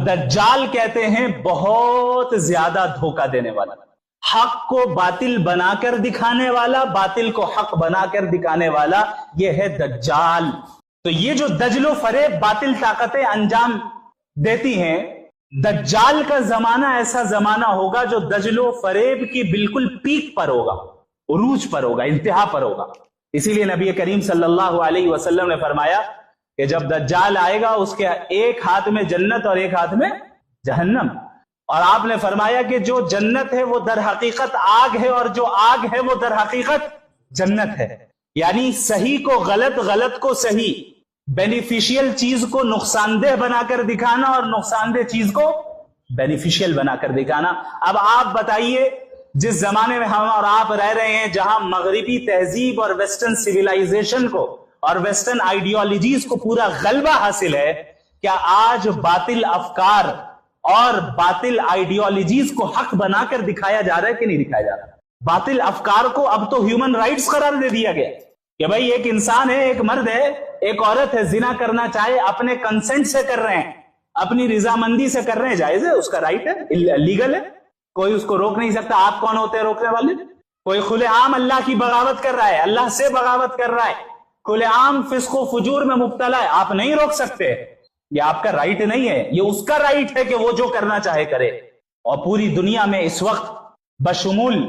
دجال کہتے ہیں بہت زیادہ دھوکہ دینے والا، حق کو باطل بنا کر دکھانے والا، باطل کو حق بنا کر دکھانے والا، یہ ہے دجال۔ تو یہ جو دجل و فریب باطل طاقتیں انجام دیتی ہیں، دجال کا زمانہ ایسا زمانہ ہوگا جو دجل و فریب کی بالکل پیک پر ہوگا، عروج پر ہوگا، انتہا پر ہوگا۔ اسی لیے نبی کریم صلی اللہ علیہ وسلم نے فرمایا کہ جب دجال آئے گا اس کے ایک ہاتھ میں جنت اور ایک ہاتھ میں جہنم، اور آپ نے فرمایا کہ جو جنت ہے وہ در حقیقت آگ ہے اور جو آگ ہے وہ در حقیقت جنت ہے۔ یعنی صحیح کو غلط، غلط کو صحیح، بینیفیشیل چیز کو نقصان دہ بنا کر دکھانا اور نقصان دہ چیز کو بینیفیشیل بنا کر دکھانا۔ اب آپ بتائیے، جس زمانے میں ہم اور آپ رہ رہے ہیں جہاں مغربی تہذیب اور ویسٹرن سویلائزیشن کو اور ویسٹرن آئیڈیالوجیز کو پورا غلبہ حاصل ہے، کیا آج باطل افکار اور باطل آئیڈیالوجیز کو حق بنا کر دکھایا جا رہا ہے کہ نہیں دکھایا جا رہا؟ باطل افکار کو اب تو ہیومن رائٹس قرار دے دیا گیا کہ بھائی ایک انسان ہے، ایک مرد ہے، ایک عورت ہے، زنا کرنا چاہے اپنے کنسنٹ سے کر رہے ہیں، اپنی رضامندی سے کر رہے ہیں، جائز ہے، اس کا رائٹ ہے، لیگل ہے، کوئی اس کو روک نہیں سکتا۔ آپ کون ہوتے ہیں روکنے والے؟ کوئی کھلے عام اللہ کی بغاوت کر رہا ہے، اللہ سے بغاوت کر رہا ہے، کھلے عام فسق و فجور میں مبتلا ہے، آپ نہیں روک سکتے، یہ آپ کا رائٹ نہیں ہے، یہ اس کا رائٹ ہے کہ وہ جو کرنا چاہے کرے۔ اور پوری دنیا میں اس وقت بشمول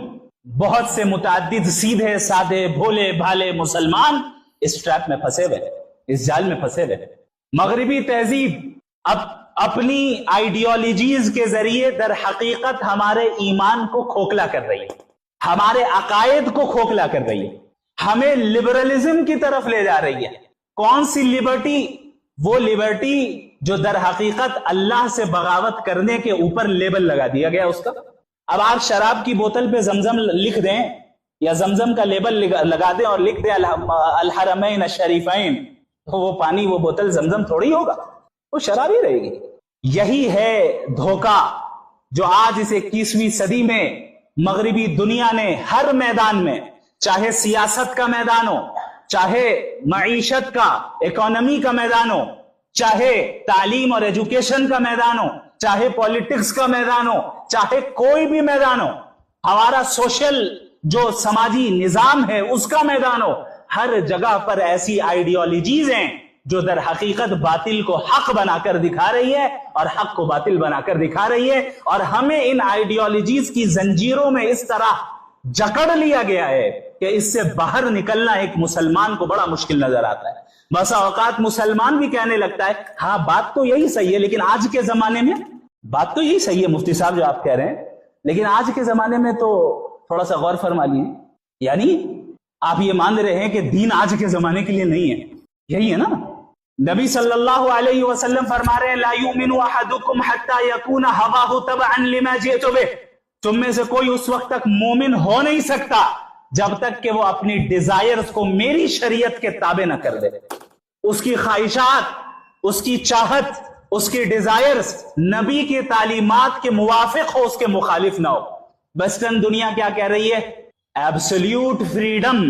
بہت سے متعدد سیدھے سادے بھولے بھالے مسلمان اس ٹریپ میں پھنسے ہوئے، اس جال میں پھنسے ہوئے۔ مغربی تہذیب اب اپنی آئیڈیالوجیز کے ذریعے در حقیقت ہمارے ایمان کو کھوکھلا کر رہی ہے، ہمارے عقائد کو کھوکھلا کر رہی ہے، ہمیں لبرلزم کی طرف لے جا رہی ہے۔ کون سی لبرٹی؟ وہ لبرٹی جو در حقیقت اللہ سے بغاوت کرنے کے اوپر لیبل لگا دیا گیا اس کا۔ اب آپ شراب کی بوتل پہ زمزم لکھ دیں یا زمزم کا لیبل لگا دیں اور لکھ دیں الحرمین الشریفین، تو وہ پانی، وہ بوتل زمزم تھوڑی ہوگا، وہ شراب ہی رہے گی۔ یہی ہے دھوکہ جو آج اس 21ویں صدی میں مغربی دنیا نے ہر میدان میں، چاہے سیاست کا میدان ہو، چاہے معیشت کا، اکانومی کا میدان ہو، چاہے تعلیم اور ایجوکیشن کا میدان ہو، چاہے پولیٹکس کا میدان ہو، چاہے کوئی بھی میدان ہو، ہمارا سوشل جو سماجی نظام ہے اس کا میدان ہو، ہر جگہ پر ایسی آئیڈیالوجیز ہیں جو در حقیقت باطل کو حق بنا کر دکھا رہی ہے اور حق کو باطل بنا کر دکھا رہی ہے، اور ہمیں ان آئیڈیالوجیز کی زنجیروں میں اس طرح جکڑ لیا گیا ہے کہ اس سے باہر نکلنا ایک مسلمان کو بڑا مشکل نظر آتا ہے۔ بسا اوقات مسلمان بھی کہنے لگتا ہے ہاں بات تو یہی صحیح ہے، لیکن آج کے زمانے میں بات تو یہی صحیح ہے مفتی صاحب جو آپ کہہ رہے ہیں، لیکن آج کے زمانے میں تو تھوڑا سا غور فرما لیجیے، یعنی آپ یہ مان رہے ہیں کہ دین آج کے زمانے کے لیے نہیں ہے، یہی ہے نا؟ نبی صلی اللہ علیہ وسلم فرما رہے ہیں لا یؤمن احدکم حتی یکون ہواہ تبعا لما جئت بہ، تم میں سے کوئی اس وقت تک مومن ہو نہیں سکتا جب تک کہ وہ اپنی ڈیزائرز کو میری شریعت کے تابع نہ کر دے، اس کی خواہشات، اس کی چاہت، اس کی ڈیزائرز نبی کی تعلیمات کے موافق ہو، اس کے مخالف نہ ہو۔ ویسٹرن دنیا کیا کہہ رہی ہے؟ ایبسلیوٹ فریڈم،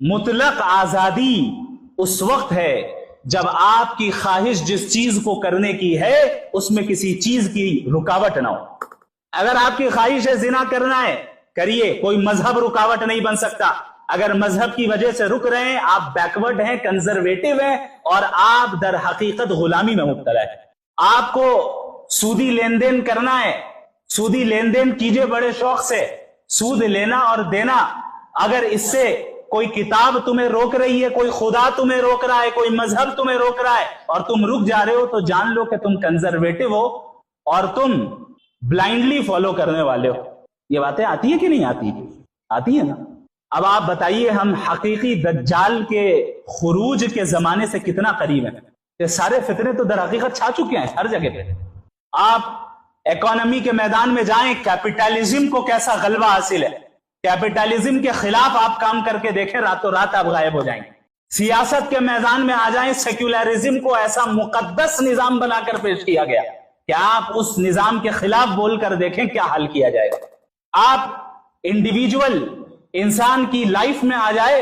مطلق آزادی اس وقت ہے جب آپ کی خواہش جس چیز کو کرنے کی ہے اس میں کسی چیز کی رکاوٹ نہ ہو۔ اگر آپ کی خواہش ہے زنا کرنا ہے، کریے، کوئی مذہب رکاوٹ نہیں بن سکتا۔ اگر مذہب کی وجہ سے رک رہے ہیں، آپ بیکورڈ ہیں، کنزرویٹو ہیں، اور آپ در حقیقت غلامی میں مبتلا ہے۔ آپ کو سودی لین دین کرنا ہے، سودی لین دین کیجئے بڑے شوق سے، سود لینا اور دینا۔ اگر اس سے کوئی کتاب تمہیں روک رہی ہے، کوئی خدا تمہیں روک رہا ہے، کوئی مذہب تمہیں روک رہا ہے اور تم رک جا رہے ہو، تو جان لو کہ تم کنزرویٹو ہو اور تم بلائنڈلی فالو کرنے والے ہو۔ یہ باتیں آتی ہیں کہ نہیں آتی؟ آتی ہیں نا۔ اب آپ بتائیے ہم حقیقی دجال کے خروج کے زمانے سے کتنا قریب ہیں؟ یہ سارے فتنے تو در حقیقت چھا چکے ہیں ہر جگہ پہ۔ آپ اکانومی کے میدان میں جائیں، کیپٹلزم کو کیسا غلبہ حاصل ہے، کیپٹلزم کے خلاف آپ کام کر کے دیکھیں، راتوں رات آپ غائب ہو جائیں گے۔ سیاست کے میدان میں آ جائیں، سیکولرزم کو ایسا مقدس نظام بنا کر پیش کیا گیا کہ آپ اس نظام کے خلاف بول کر دیکھیں کیا حل کیا جائے گا۔ آپ انڈیویجول انسان کی لائف میں آ جائے،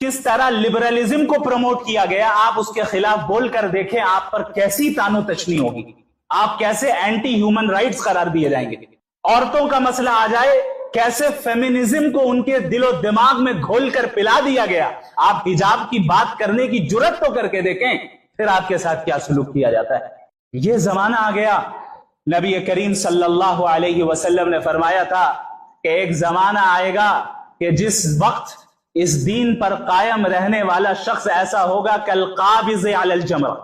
کس طرح لبرلزم کو پروموٹ کیا گیا، آپ اس کے خلاف بول کر دیکھیں آپ پر کیسی تانو تشنی ہوگی۔ آپ کیسے اینٹی ہیومن رائٹس قرار دیے جائیں گے؟ عورتوں کا مسئلہ آ جائے، کیسے فیمنزم کو ان کے دل و دماغ میں گھول کر پلا دیا گیا۔ آپ حجاب کی بات کرنے کی جرت تو کر کے دیکھیں، پھر آپ کے ساتھ کیا سلوک کیا جاتا ہے۔ یہ زمانہ آ گیا۔ نبی کریم صلی اللہ علیہ وسلم نے فرمایا تھا کہ ایک زمانہ آئے گا کہ جس وقت اس دین پر قائم رہنے والا شخص ایسا ہوگا کالقابض علی الجمر،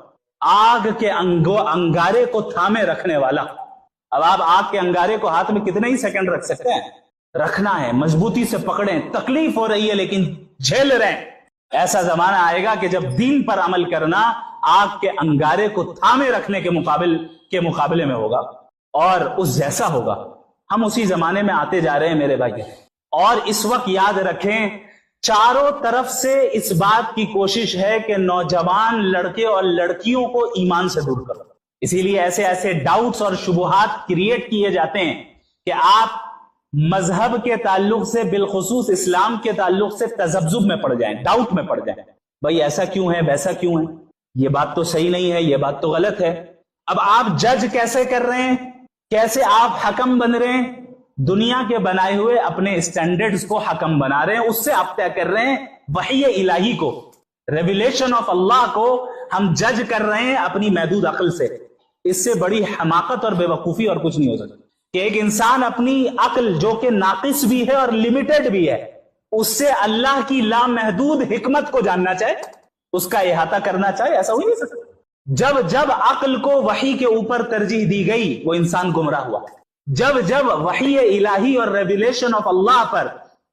آگ کے انگارے کو تھامے رکھنے والا۔ اب آپ آگ کے انگارے کو ہاتھ میں کتنے ہی سیکنڈ رکھ سکتے ہیں؟ رکھنا ہے، مضبوطی سے پکڑیں، تکلیف ہو رہی ہے لیکن جھیل رہے ہیں۔ ایسا زمانہ آئے گا کہ جب دین پر عمل کرنا آگ کے انگارے کو تھامے رکھنے کے مقابلے میں ہوگا، اور اس جیسا ہوگا۔ ہم اسی زمانے میں آتے جا رہے ہیں میرے بھائی، اور اس وقت یاد رکھیں چاروں طرف سے اس بات کی کوشش ہے کہ نوجوان لڑکے اور لڑکیوں کو ایمان سے دور کرو۔ اسی لیے ایسے ڈاؤٹس اور شبہات کریٹ کیے جاتے ہیں کہ آپ مذہب کے تعلق سے، بالخصوص اسلام کے تعلق سے تذبذب میں پڑ جائیں، ڈاؤٹ میں پڑ جائیں، بھائی ایسا کیوں ہے، ویسا کیوں ہے، یہ بات تو صحیح نہیں ہے، یہ بات تو غلط ہے۔ اب آپ جج کیسے کر رہے ہیں، کیسے آپ حکم بن رہے ہیں؟ دنیا کے بنائے ہوئے اپنے اسٹینڈرڈز کو حکم بنا رہے ہیں، اس سے آپ طے کر رہے ہیں۔ وحی الہی کو، ریویلیشن آف اللہ کو ہم جج کر رہے ہیں اپنی محدود عقل سے۔ اس سے بڑی حماقت اور بے وقوفی اور کچھ نہیں ہو سکتا کہ ایک انسان اپنی عقل جو کہ ناقص بھی ہے اور لمیٹڈ بھی ہے، اس سے اللہ کی لامحدود حکمت کو جاننا چاہے، اس کا احاطہ کرنا چاہے، ایسا ہو نہیں سکتا۔ جب عقل کو وحی کے اوپر ترجیح دی گئی وہ انسان گمراہ ہوا۔ جب وحی الہی اور ریویلیشن آف اللہ پر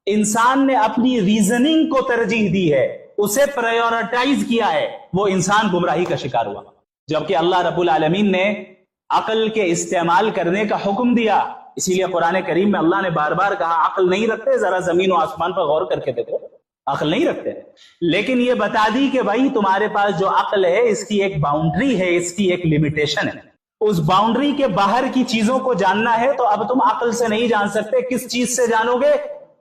انسان نے اپنی ریزننگ کو ترجیح دی ہے، اسے پرائیورٹائز کیا ہے، وہ انسان گمراہی کا شکار ہوا۔ جبکہ اللہ رب العالمین نے عقل کے استعمال کرنے کا حکم دیا، اسی لیے قرآن کریم میں اللہ نے بار بار کہا عقل نہیں رکھتے، ذرا زمین و آسمان پر غور کر کے دیکھو، عقل نہیں رکھتے، لیکن یہ بتا دی کہ بھائی تمہارے پاس جو عقل ہے اس کی ایک باؤنڈری ہے، اس کی ایک لمیٹیشن ہے، اس باؤنڈری کے باہر کی چیزوں کو جاننا ہے تو اب تم عقل سے نہیں جان سکتے۔ کس چیز سے جانو گے؟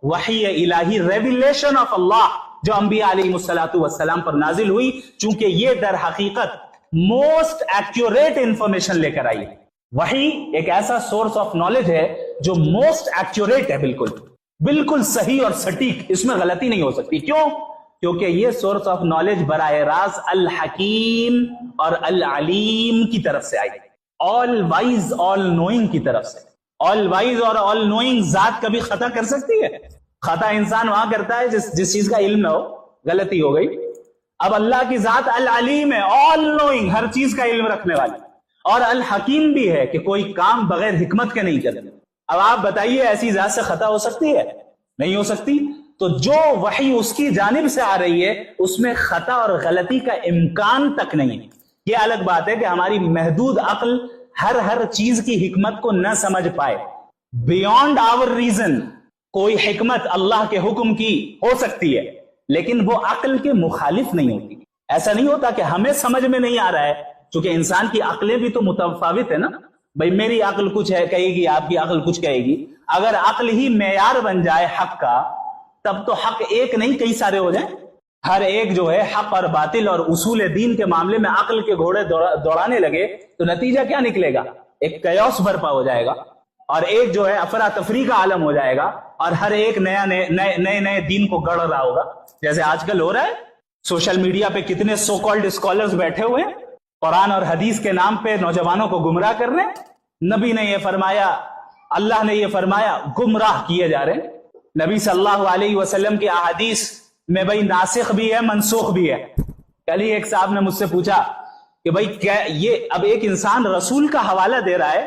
وحی الہی، ریویلیشن آف اللہ جو انبیاء علیہ السلام پر نازل ہوئی، چونکہ یہ در حقیقت موسٹ ایکوریٹ انفارمیشن لے کر آئی ہے۔ وحی ایک ایسا سورس آف نالج ہے جو موسٹ ایکوریٹ ہے، بالکل صحیح اور سٹیک، اس میں غلطی نہیں ہو سکتی۔ کیوں؟ کیونکہ یہ سورس آف نالج براہ راست الحکیم اور العلیم کی طرف سے آئی، آل وائز آل نوئنگ کی طرف سے۔ آل وائز اور آل نوئنگ ذات کبھی خطا کر سکتی ہے؟ خطا انسان وہاں کرتا ہے جس چیز کا علم نہ ہو، غلطی ہو گئی۔ اب اللہ کی ذات العلیم ہے، آل نوئنگ، ہر چیز کا علم رکھنے والی، اور الحکیم بھی ہے کہ کوئی کام بغیر حکمت کے نہیں کرتے۔ اب آپ بتائیے ایسی ذات سے خطا ہو سکتی ہے؟ نہیں ہو سکتی۔ تو جو وحی اس کی جانب سے آ رہی ہے اس میں خطا اور غلطی کا امکان تک نہیں ہے۔ یہ الگ بات ہے کہ ہماری محدود عقل ہر چیز کی حکمت کو نہ سمجھ پائے، بیونڈ آور ریزن کوئی حکمت اللہ کے حکم کی ہو سکتی ہے، لیکن وہ عقل کے مخالف نہیں ہوتی۔ ایسا نہیں ہوتا کہ ہمیں سمجھ میں نہیں آ رہا ہے، چونکہ انسان کی عقلیں بھی تو متفاوت ہے نا۔ بھائی میری عقل کچھ ہے کہے گی، آپ کی عقل کچھ کہے گی۔ اگر عقل ہی معیار بن جائے حق کا، تب تو حق ایک نہیں کئی سارے ہو جائیں۔ ہر ایک جو ہے حق اور باطل اور اصول دین کے معاملے میں عقل کے گھوڑے دوڑانے لگے تو نتیجہ کیا نکلے گا؟ ایک کیوس برپا ہو جائے گا، اور ایک جو ہے افراتفری کا عالم ہو جائے گا، اور ہر ایک نئے دین کو گڑھ رہا ہوگا، جیسے آج کل ہو رہا ہے۔ سوشل میڈیا پہ کتنے سو کالڈ اسکالرز بیٹھے ہوئے ہیں، قرآن اور حدیث کے نام پہ نوجوانوں کو گمراہ کر رہے ہیں۔ نبی نے یہ فرمایا، اللہ نے یہ فرمایا، گمراہ کیے جا رہے ہیں۔ نبی صلی اللہ علیہ وسلم کی احادیث میں بھائی ناسخ بھی ہے، منسوخ بھی ہے۔ کل ہی ایک صاحب نے مجھ سے پوچھا کہ بھائی کیا یہ اب ایک انسان رسول کا حوالہ دے رہا ہے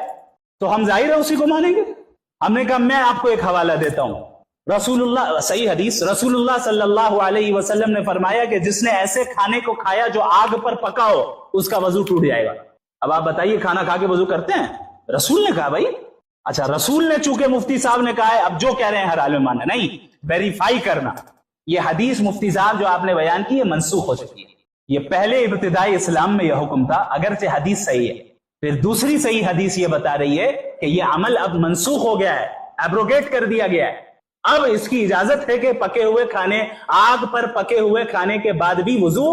تو ہم ظاہر ہے اسی کو مانیں گے؟ ہم نے کہا میں آپ کو ایک حوالہ دیتا ہوں، رسول اللہ، صحیح حدیث، رسول اللہ صلی اللہ علیہ وسلم نے فرمایا کہ جس نے ایسے کھانے کو کھایا جو آگ پر پکا ہو اس کا وضو ٹوٹ جائے گا۔ اب آپ بتائیے کھانا کھا کے وضو کرتے ہیں؟ رسول نے کہا بھائی، اچھا رسول نے، چونکہ مفتی صاحب نے کہا ہے اب جو کہہ رہے ہیں ہر عالم ماننا، نہیں، ویریفائی کرنا۔ یہ حدیث مفتی صاحب جو آپ نے بیان کی ہے منسوخ ہو چکی ہے۔ یہ پہلے ابتدائی اسلام میں یہ حکم تھا، اگرچہ حدیث صحیح ہے۔ پھر دوسری صحیح حدیث یہ بتا رہی ہے کہ یہ عمل اب منسوخ ہو گیا ہے، ایبروگیٹ کر دیا گیا ہے۔ اب اس کی اجازت ہے کہ پکے ہوئے کھانے، آگ پر پکے ہوئے کھانے کے بعد بھی وضو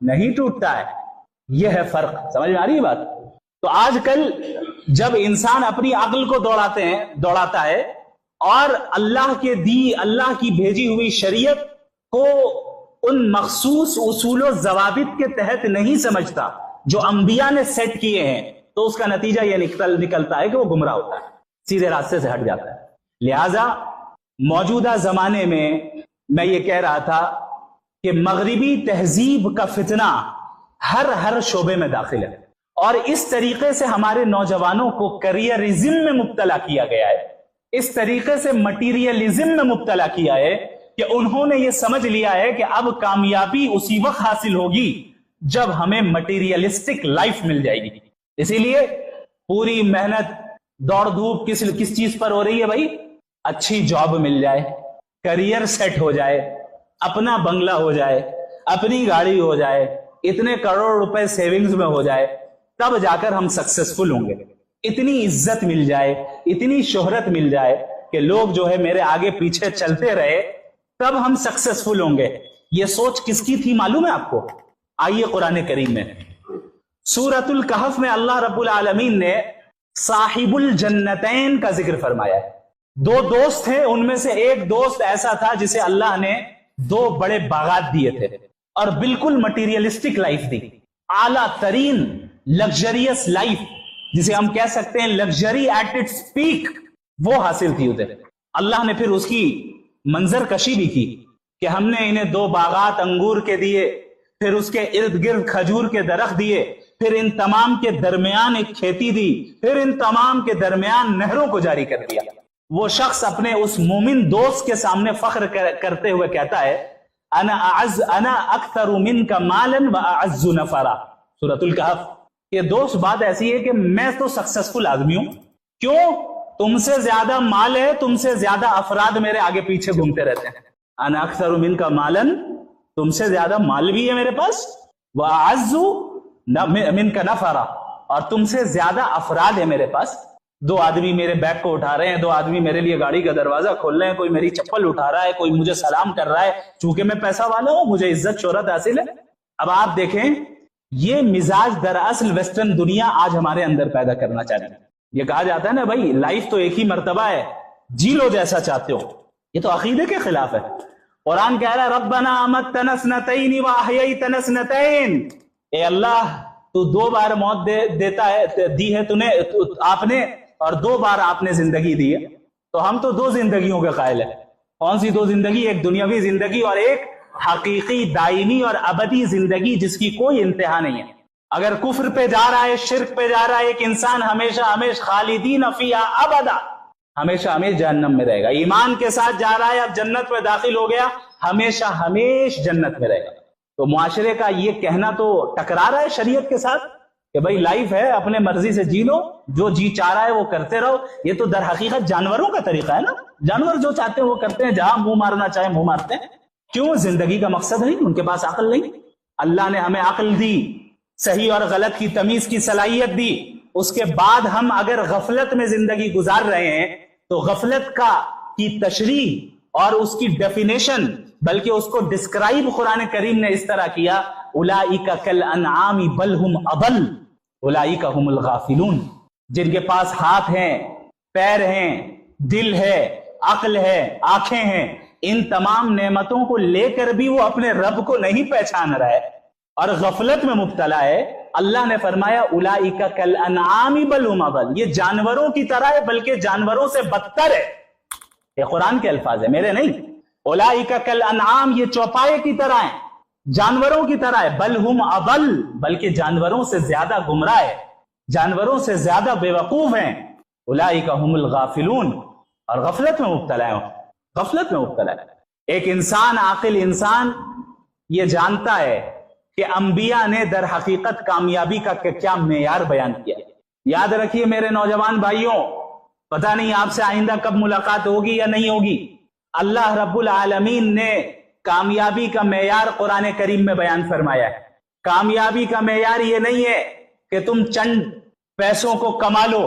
نہیں ٹوٹتا ہے۔ یہ ہے فرق، سمجھ میں آ رہی ہے بات؟ تو آج کل جب انسان اپنی عقل کو دوڑاتا ہے اور اللہ کی بھیجی ہوئی شریعت کو ان مخصوص اصول و ضوابط کے تحت نہیں سمجھتا جو انبیاء نے سیٹ کیے ہیں، تو اس کا نتیجہ یہ نکلتا ہے کہ وہ گمراہ ہوتا ہے، سیدھے راستے سے ہٹ جاتا ہے۔ لہذا موجودہ زمانے میں یہ کہہ رہا تھا کہ مغربی تہذیب کا فتنہ ہر شعبے میں داخل ہے، اور اس طریقے سے ہمارے نوجوانوں کو کریئرزم میں مبتلا کیا گیا ہے، اس طریقے سے مٹیریلزم میں مبتلا کیا ہے کہ انہوں نے یہ سمجھ لیا ہے کہ اب کامیابی اسی وقت حاصل ہوگی جب ہمیں مٹیریلسٹک لائف مل جائے گی۔ اسی لیے پوری محنت دوڑ دھوپ کس چیز پر ہو رہی ہے بھائی؟ اچھی جاب مل جائے، کریئر سیٹ ہو جائے، اپنا بنگلہ ہو جائے، اپنی گاڑی ہو جائے، اتنے کروڑ روپے سیونگز میں ہو جائے، تب جا کر ہم سکسیسفل ہوں گے۔ اتنی عزت مل جائے، اتنی شہرت مل جائے کہ لوگ جو ہے میرے آگے پیچھے چلتے رہے، تب ہم سکسیسفل ہوں گے۔ یہ سوچ کس کی تھی معلوم ہے آپ کو؟ آئیے قرآن کریم میں سورۃ الکہف میں اللہ رب العالمین نے صاحب الجنتین کا ذکر فرمایا ہے۔ دو دوست تھے، ان میں سے ایک دوست ایسا تھا جسے اللہ نے 2 بڑے باغات دیے تھے اور بالکل مٹیریلسٹک لائف دی، اعلیٰ ترین لگژریس لائف جسے ہم کہہ سکتے ہیں لگژری ایٹ اٹس پیک، وہ حاصل تھی اسے۔ اللہ نے پھر اس کی منظر کشی بھی کی کہ ہم نے انہیں 2 باغات انگور کے دیے، پھر اس کے ارد گرد کھجور کے درخت دیے، پھر ان تمام کے درمیان ایک کھیتی دی، پھر ان تمام کے درمیان نہروں کو جاری کر دیا۔ وہ شخص اپنے اس مومن دوست کے سامنے فخر کرتے ہوئے کہتا ہے انا اکثر منک مالا واعز نفرا، سورۃ الکہف۔ یہ دوست بات ایسی ہے کہ میں تو سکسیسفل آدمی ہوں، کیوں؟ تم سے زیادہ مال ہے، تم سے زیادہ افراد میرے آگے پیچھے گھومتے رہتے ہیں۔ انا اکثر منک مالا، تم سے زیادہ مال بھی ہے میرے پاس، واعز منک نفرا، اور تم سے زیادہ افراد ہے میرے پاس۔ 2 آدمی میرے بیگ کو اٹھا رہے ہیں، 2 آدمی میرے لیے گاڑی کا دروازہ کھول رہے ہیں، کوئی میری چپل اٹھا رہا ہے، کوئی مجھے سلام کر رہا ہے، چونکہ میں پیسہ والا ہوں، مجھے عزت شہرت حاصل ہے۔ اب آپ دیکھیں، یہ مزاج دراصل ویسٹرن دنیا آج ہمارے اندر پیدا کرنا چاہتی ہے۔ یہ کہا جاتا ہے نا بھائی، لائف تو ایک ہی مرتبہ ہے، جی لو جیسا چاہتے ہو۔ یہ تو عقیدے کے خلاف ہے۔ قرآن کہہ رہا ہے ربنا امتنا اثنتین واحییتنا اثنتین، اے اللہ تو 2 بار موت دی ہے آپ نے، اور 2 بار آپ نے زندگی دی ہے، تو ہم تو 2 زندگیوں کے قائل ہیں۔ کون سی 2 زندگی؟ ایک دنیاوی زندگی اور ایک حقیقی دائمی اور ابدی زندگی جس کی کوئی انتہا نہیں ہے۔ اگر کفر پہ جا رہا ہے، شرک پہ جا رہا ہے ایک انسان، ہمیشہ خالدین فیہا ابدا، ہمیشہ جہنم میں رہے گا۔ ایمان کے ساتھ جا رہا ہے، اب جنت میں داخل ہو گیا، ہمیشہ جنت میں رہے گا۔ تو معاشرے کا یہ کہنا تو ٹکرا رہا ہے شریعت کے ساتھ کہ بھائی لائف ہے، اپنے مرضی سے جی لو، جو جی چاہ رہا ہے وہ کرتے رہو۔ یہ تو در حقیقت جانوروں کا طریقہ ہے نا، جانور جو چاہتے ہیں وہ کرتے ہیں، جہاں منہ مارنا چاہے منہ مارتے ہیں۔ کیوں؟ زندگی کا مقصد نہیں، ان کے پاس عقل نہیں۔ اللہ نے ہمیں عقل دی، صحیح اور غلط کی تمیز کی صلاحیت دی، اس کے بعد ہم اگر غفلت میں زندگی گزار رہے ہیں تو غفلت کی تشریح اور اس کی ڈیفینیشن، بلکہ اس کو ڈسکرائب قرآن کریم نے اس طرح کیا، اولئک کالانعام بل ہم اضل اولئک هم الغافلون۔ جن کے پاس ہاتھ ہیں، پیر ہیں، دل ہے، عقل ہے، آنکھیں ہیں، ان تمام نعمتوں کو لے کر بھی وہ اپنے رب کو نہیں پہچان رہا ہے اور غفلت میں مبتلا ہے۔ اللہ نے فرمایا اولئک کالانعام بل ہم اضل، یہ جانوروں کی طرح ہے بلکہ جانوروں سے بدتر ہے۔ یہ قرآن کے الفاظ ہیں، میرے نہیں۔ اولئک کالانعام، یہ چوپائے کی طرح ہیں، جانوروں کی طرح ہے، بل ہم اضل، بلکہ جانوروں سے زیادہ گمراہ ہے، جانوروں سے زیادہ بے وقوف ہیں۔ اولئک هم الغافلون، اور غفلت میں مبتلا ہے، غفلت میں مبتلا ہے۔ ایک انسان، عاقل انسان یہ جانتا ہے کہ انبیاء نے در حقیقت کامیابی کا کیا معیار بیان کیا۔ یاد رکھیے میرے نوجوان بھائیوں، پتہ نہیں آپ سے آئندہ کب ملاقات ہوگی یا نہیں ہوگی، اللہ رب العالمین نے کامیابی کا معیار قرآن کریم میں بیان فرمایا ہے۔ کامیابی کا معیار یہ نہیں ہے کہ تم چند پیسوں کو کما لو،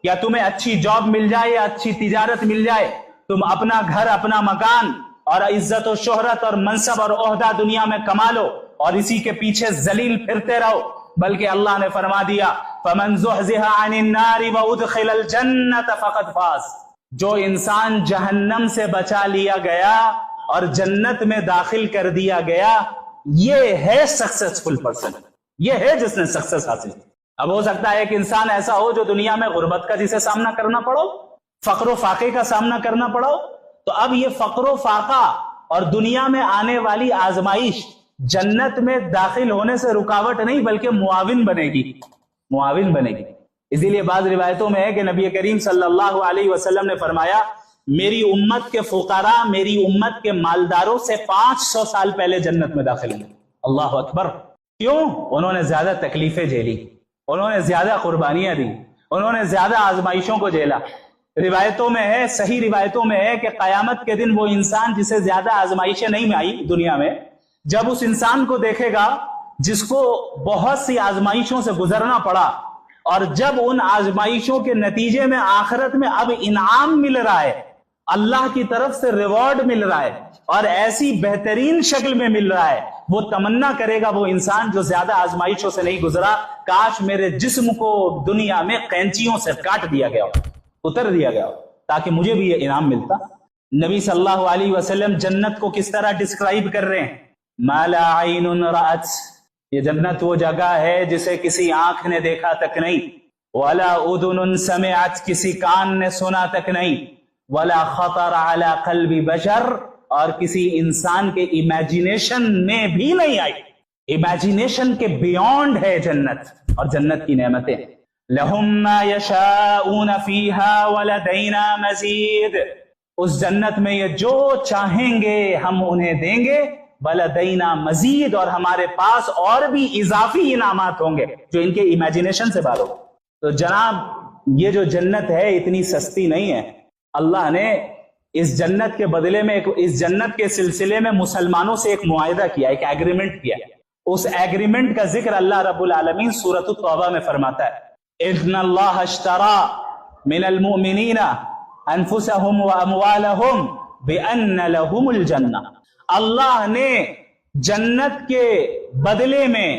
یا تمہیں اچھی جاب مل جائے یا اچھی تجارت مل جائے، تم اپنا گھر، اپنا مکان اور عزت و شہرت اور منصب اور عہدہ دنیا میں کما لو اور اسی کے پیچھے ذلیل پھرتے رہو۔ بلکہ اللہ نے فرما دیا فَمَنْ زُحْزِحَ عَنِ النَّارِ وَأُدْخِلَ الْجَنَّةَ فَقَدْ فَازَ، جو انسان جہنم سے بچا لیا گیا اور جنت میں داخل کر دیا گیا، یہ ہے سکسیسفل پرسن، یہ ہے جس نے سکسیس حاصل کی۔ اب ہو سکتا ہے ایک انسان ایسا ہو جو دنیا میں غربت کا جسے سامنا کرنا پڑو، فقر و فاقے کا سامنا کرنا پڑو، تو اب یہ فقر و فاقہ اور دنیا میں آنے والی آزمائش جنت میں داخل ہونے سے رکاوٹ نہیں بلکہ معاون بنے گی، معاون بنے گی۔ اسی لیے بعض روایتوں میں ہے کہ نبی کریم صلی اللہ علیہ وسلم نے فرمایا میری امت کے فقراء میری امت کے مالداروں سے 500 سال پہلے جنت میں داخل ہیں۔ اللہ اکبر! کیوں؟ انہوں نے زیادہ تکلیفیں جھیلی، انہوں نے زیادہ قربانیاں دی، انہوں نے زیادہ آزمائشوں کو جھیلا۔ روایتوں میں ہے، صحیح روایتوں میں ہے کہ قیامت کے دن وہ انسان جسے زیادہ آزمائشیں نہیں آئی دنیا میں، جب اس انسان کو دیکھے گا جس کو بہت سی آزمائشوں سے گزرنا پڑا، اور جب ان آزمائشوں کے نتیجے میں آخرت میں اب انعام مل رہا ہے، اللہ کی طرف سے ریوارڈ مل رہا ہے اور ایسی بہترین شکل میں مل رہا ہے، وہ تمنا کرے گا وہ انسان جو زیادہ آزمائشوں سے نہیں گزرا، کاش میرے جسم کو دنیا میں قینچیوں سے کاٹ دیا گیا ہو، اتر دیا گیا ہو، تاکہ مجھے بھی یہ انعام ملتا۔ نبی صلی اللہ علیہ وسلم جنت کو کس طرح ڈسکرائب کر رہے ہیں؟ ما لا عین رأت، یہ جنت وہ جگہ ہے جسے کسی آنکھ نے دیکھا تک نہیں، ولا اذن سمعت، کسی کان نے سنا تک نہیں، ولا خطر علی قلب بشر، اور کسی انسان کے امیجینیشن میں بھی نہیں آئی، امیجینیشن کے بیونڈ ہے جنت اور جنت کی نعمتیں۔ لہم ما یشاؤون فیہا ولدینا مزید، اس جنت میں یہ جو چاہیں گے ہم انہیں دیں گے، ولدینا مزید، اور ہمارے پاس اور بھی اضافی انعامات ہوں گے جو ان کے امیجینیشن سے باہر ہو۔ تو جناب یہ جو جنت ہے اتنی سستی نہیں ہے۔ اللہ نے اس جنت کے بدلے میں اس جنت کے سلسلے میں مسلمانوں سے ایک معاہدہ کیا، ایک ایگریمنٹ کیا۔ اس ایگریمنٹ کا ذکر اللہ رب العالمین سورۃ التوبہ میں فرماتا ہے اِنَّ اللَّهَ اشْتَرَى مِنَ الْمُؤْمِنِينَ أَنفُسَهُمْ وَأَمْوَالَهُمْ بِأَنَّ لَهُمُ الْجَنَّةَ، اللہ نے جنت کے بدلے میں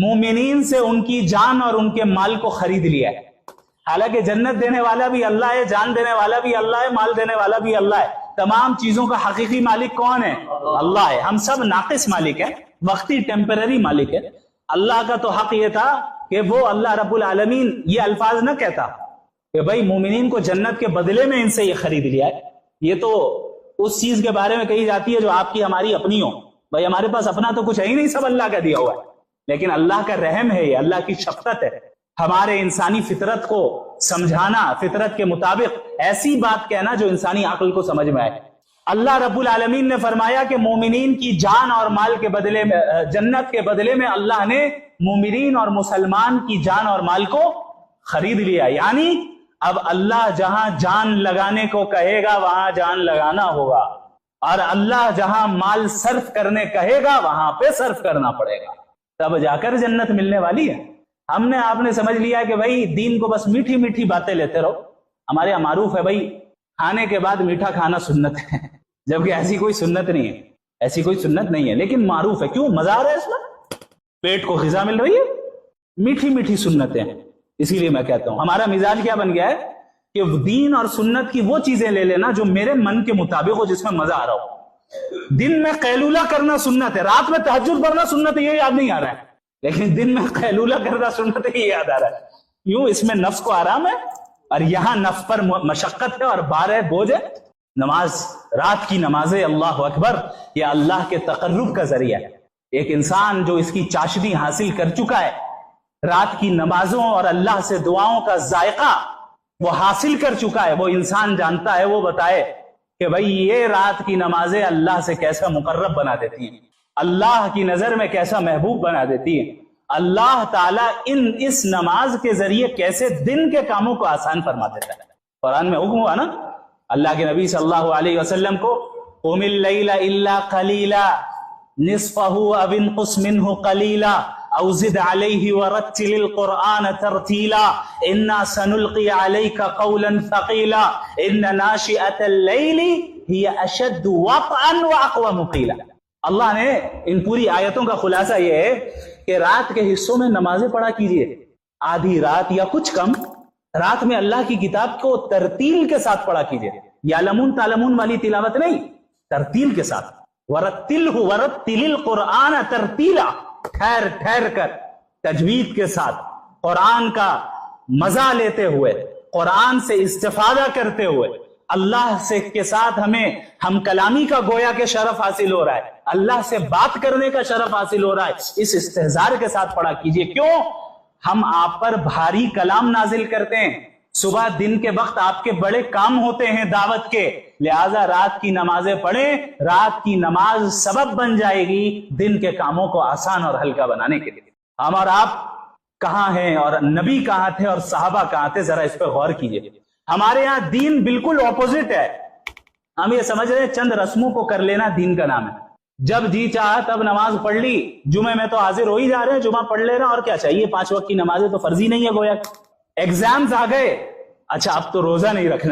مومنین سے ان کی جان اور ان کے مال کو خرید لیا ہے۔ حالانکہ جنت دینے والا بھی اللہ ہے، جان دینے والا بھی اللہ ہے، مال دینے والا بھی اللہ ہے، تمام چیزوں کا حقیقی مالک کون ہے؟ اللہ ہے۔ ہم سب ناقص مالک ہیں، وقتی ٹیمپرری مالک ہے۔ اللہ کا تو حق یہ تھا کہ وہ اللہ رب العالمین یہ الفاظ نہ کہتا کہ بھائی مومنین کو جنت کے بدلے میں ان سے یہ خرید لیا ہے۔ یہ تو اس چیز کے بارے میں کہی جاتی ہے جو آپ کی ہماری اپنی ہو، بھائی ہمارے پاس اپنا تو کچھ ہے ہی نہیں، سب اللہ کا دیا ہوا ہے۔ لیکن اللہ کا رحم ہے، یہ اللہ کی شفقت ہے، ہمارے انسانی فطرت کو سمجھانا، فطرت کے مطابق ایسی بات کہنا جو انسانی عقل کو سمجھ میں آئے۔ اللہ رب العالمین نے فرمایا کہ مومنین کی جان اور مال کے بدلے میں، جنت کے بدلے میں اللہ نے مومنین اور مسلمان کی جان اور مال کو خرید لیا، یعنی اب اللہ جہاں جان لگانے کو کہے گا وہاں جان لگانا ہوگا، اور اللہ جہاں مال صرف کرنے کہے گا وہاں پہ صرف کرنا پڑے گا، تب جا کر جنت ملنے والی ہے۔ ہم نے آپ نے سمجھ لیا کہ بھائی دین کو بس میٹھی میٹھی باتیں لیتے رہو، ہمارے یہاں معروف ہے بھائی کھانے کے بعد میٹھا کھانا سنت ہے، جبکہ ایسی کوئی سنت نہیں ہے، ایسی کوئی سنت نہیں ہے، لیکن معروف ہے۔ کیوں؟ مزہ آ رہا ہے اس میں، پیٹ کو غذا مل رہی ہے، میٹھی میٹھی سنتیں ہیں۔ اسی لیے میں کہتا ہوں ہمارا مزاج کیا بن گیا ہے کہ دین اور سنت کی وہ چیزیں لے لینا جو میرے من کے مطابق ہو، جس میں مزہ آ رہا ہو۔ دن میں قیلولہ کرنا سنت ہے، رات میں تہجد پڑھنا سنت ہے، یہ یاد نہیں آ رہا ہے، لیکن دن میں قیلولہ کرنا سنت ہے، یہ یاد آ رہا ہے۔ کیوں؟ اس میں نفس کو آرام ہے، اور یہاں نفس پر مشقت ہے اور بار ہے، بوجھ ہے۔ نماز، رات کی نمازیں، اللہ اکبر، یہ اللہ کے تقرب کا ذریعہ ہے۔ ایک انسان جو اس کی چاشنی حاصل کر چکا ہے، رات کی نمازوں اور اللہ سے دعاؤں کا ذائقہ وہ حاصل کر چکا ہے، وہ انسان جانتا ہے، وہ بتائے کہ بھئی یہ رات کی نمازیں اللہ سے کیسا مقرب بنا دیتی ہیں، اللہ کی نظر میں کیسا محبوب بنا دیتی ہیں، اللہ تعالیٰ اس نماز کے ذریعے کیسے دن کے کاموں کو آسان فرما دیتا ہے۔ قرآن میں حکم ہوا نا اللہ کے نبی صلی اللہ علیہ وسلم کو، قم اللیل الا قلیلا نصفہ او انقص منہ قلیلا او زد علیہ ورتل القرآن ترتیلا انا سنلقی علیک قولا ثقیلا ان ناشئۃ اللیل ہی اشد وطئا واقوم قیلا۔ اللہ نے ان پوری آیتوں کا خلاصہ یہ ہے کہ رات کے حصوں میں نمازیں پڑھا کیجئے، آدھی رات یا کچھ کم رات میں اللہ کی کتاب کو ترتیل کے ساتھ پڑھا کیجئے، یعلمون تعلمون والی تلاوت نہیں، ترتیل کے ساتھ، ورتل القرآن ترتیلا، ٹھہر ٹھہر کر تجوید کے ساتھ قرآن کا مزہ لیتے ہوئے، قرآن سے استفادہ کرتے ہوئے، اللہ سے کے ساتھ ہمیں ہم کلامی کا گویا کے شرف حاصل ہو رہا ہے، اللہ سے بات کرنے کا شرف حاصل ہو رہا ہے، اس استحضار کے ساتھ پڑھا کیجئے۔ کیوں؟ ہم آپ پر بھاری کلام نازل کرتے ہیں، صبح دن کے وقت آپ کے بڑے کام ہوتے ہیں دعوت کے، لہٰذا رات کی نمازیں پڑھیں، رات کی نماز سبب بن جائے گی دن کے کاموں کو آسان اور ہلکا بنانے کے لیے۔ ہم اور آپ کہاں ہیں اور نبی کہاں تھے اور صحابہ کہاں تھے، ذرا اس پہ غور کیجئے۔ ہمارے ہاں دین بالکل اپوزٹ ہے، ہم یہ سمجھ رہے ہیں چند رسموں کو کر لینا دین کا نام ہے، جب جی چاہا تب نماز پڑھ لی، جمعے میں تو حاضر ہو ہی جا رہے ہیں، جمعہ پڑھ لے رہے ہیں، اور کیا چاہیے، 5 وقت کی نمازیں تو فرضی نہیں ہے گویا۔ ایگزامز آ گئے، اچھا اب تو روزہ نہیں رکھنا